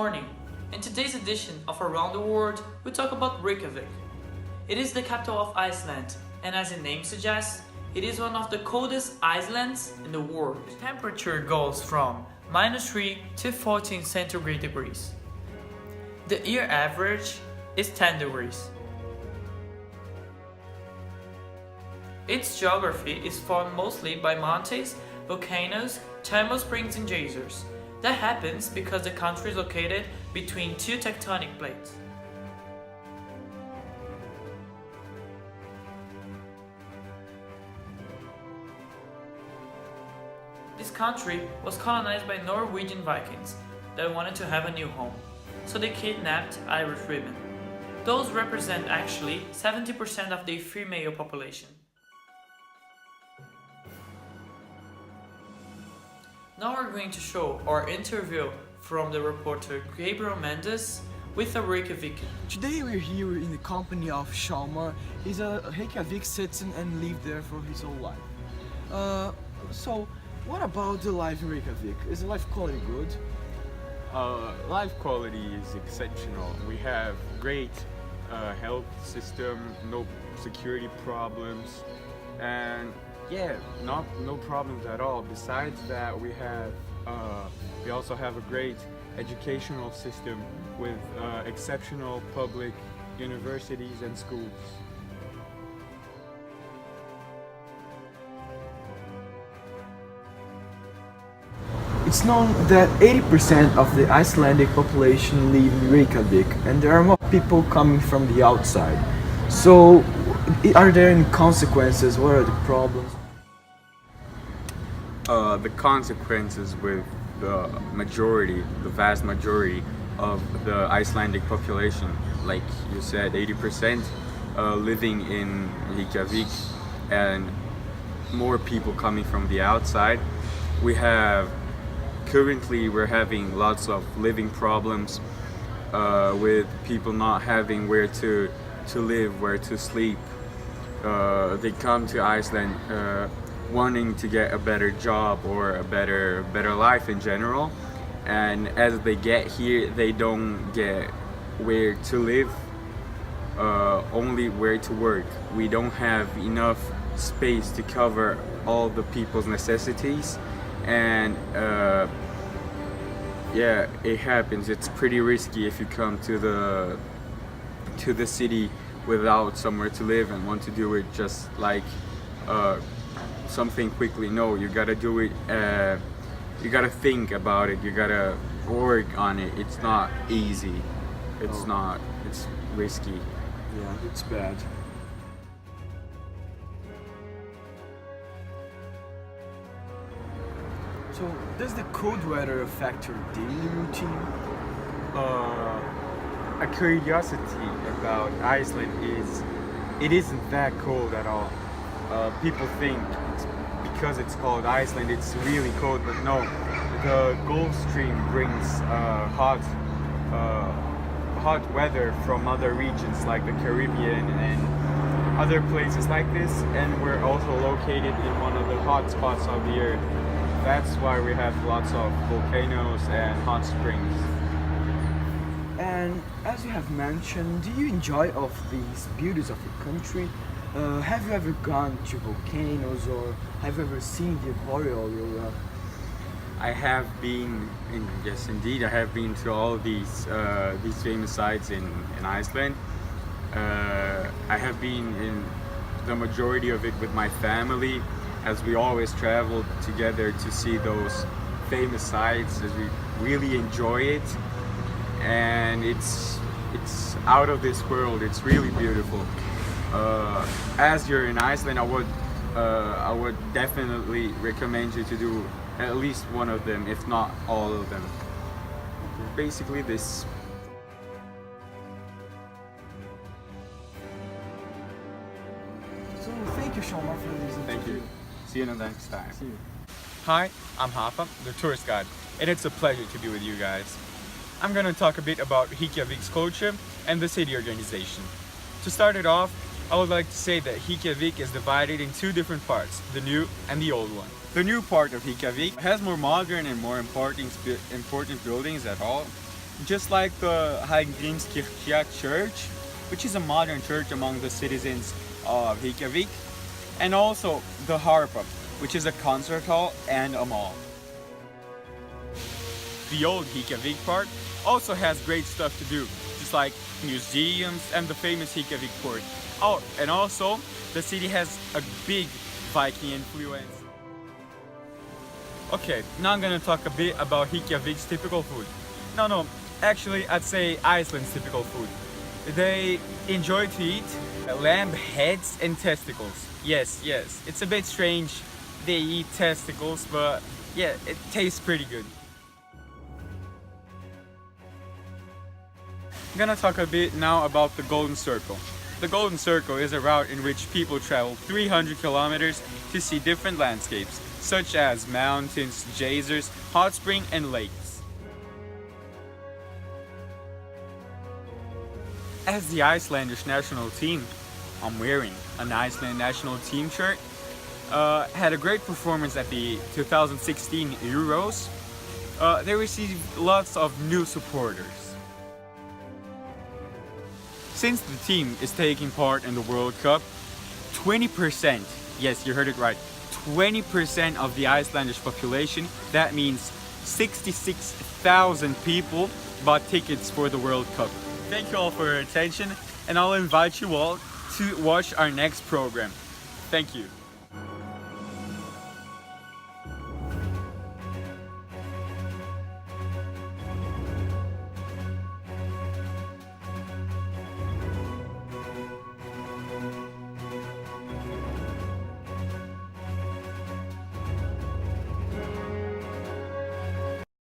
morning. In today's edition of Around the World, we talk about Reykjavik. It is the capital of Iceland, and as the name suggests, it is one of the coldest islands in the world. The temperature goes from -3 to 14 centigrade degrees. The year average is 10 degrees. Its geography is formed mostly by mountains, volcanoes, thermal springs and geysers. That happens because the country is located between two tectonic plates. This country was colonized by Norwegian Vikings that wanted to have a new home, so they kidnapped Irish women. Those represent actually 70% of the female population. Now we're going to show our interview from the reporter Gabriel Mendes with a Reykjavikan. Today we're here in the company of Shalmar. He's a Reykjavik citizen and lived there for his whole life. So what about the life in Reykjavik? Is the life quality good? Life quality is exceptional. We have great health system, no security problems, and yeah, no problems at all. Besides that, we also have a great educational system with exceptional public universities and schools. It's known that 80% of the Icelandic population live in Reykjavik, and there are more people coming from the outside. So, are there any consequences? What are the problems? The consequences with the vast majority of the Icelandic population, like you said, 80% living in Reykjavik, and more people coming from the outside. Currently we're having lots of living problems with people not having where to live, where to sleep. They come to Iceland wanting to get a better job or a better life in general, and as they get here they don't get where to live, only where to work. We don't have enough space to cover all the people's necessities, and yeah, it happens. It's pretty risky if you come to the city without somewhere to live and want to do it just like something quickly. No, you gotta do it, you gotta think about it, you gotta work on it. It's not easy. It's risky. Yeah, it's bad. So, does the cold weather affect your daily routine? A curiosity about Iceland is it isn't that cold at all. People think it's because it's called Iceland it's really cold, but no. The Gulf Stream brings hot weather from other regions like the Caribbean and other places like this, and we're also located in one of the hot spots of the earth. That's why we have lots of volcanoes and hot springs. And as you have mentioned, do you enjoy of these beauties of your country? Have you ever gone to volcanoes, or have you ever seen the boreal aurora? I have been, yes indeed, I have been to all these famous sites in Iceland. I have been in the majority of it with my family, as we always traveled together to see those famous sites, as we really enjoy it, and it's out of this world. It's really beautiful. As you're in Iceland, I would definitely recommend you to do at least one of them, if not all of them. Basically this. So thank you, Shalmar, for this interview. Thank you. See you next time. See you. Hi, I'm Hafa, the tourist guide, and it's a pleasure to be with you guys. I'm gonna talk a bit about Reykjavik's culture and the city organization. To start it off, I would like to say that Reykjavik is divided in two different parts, the new and the old one. The new part of Reykjavik has more modern and more important buildings at all, just like the Heiligengeistkirche Church, which is a modern church among the citizens of Reykjavik, and also the Harpa, which is a concert hall and a mall. The old Reykjavik part also has great stuff to do, just like museums and the famous Reykjavik port. Oh, and also the city has a big Viking influence. Okay, now I'm gonna talk a bit about Reykjavik's typical food. No, actually I'd say Iceland's typical food. They enjoy to eat lamb heads and testicles. Yes, it's a bit strange they eat testicles, but yeah, it tastes pretty good. I'm gonna talk a bit now about the Golden Circle. The Golden Circle is a route in which people travel 300 kilometers to see different landscapes, such as mountains, geysers, hot spring, and lakes. As the Icelandic national team, I'm wearing an Iceland national team shirt, had a great performance at the 2016 Euros. They received lots of new supporters. Since the team is taking part in the World Cup, 20%, yes, you heard it right, 20% of the Icelandic population, that means 66,000 people bought tickets for the World Cup. Thank you all for your attention, and I'll invite you all to watch our next program. Thank you.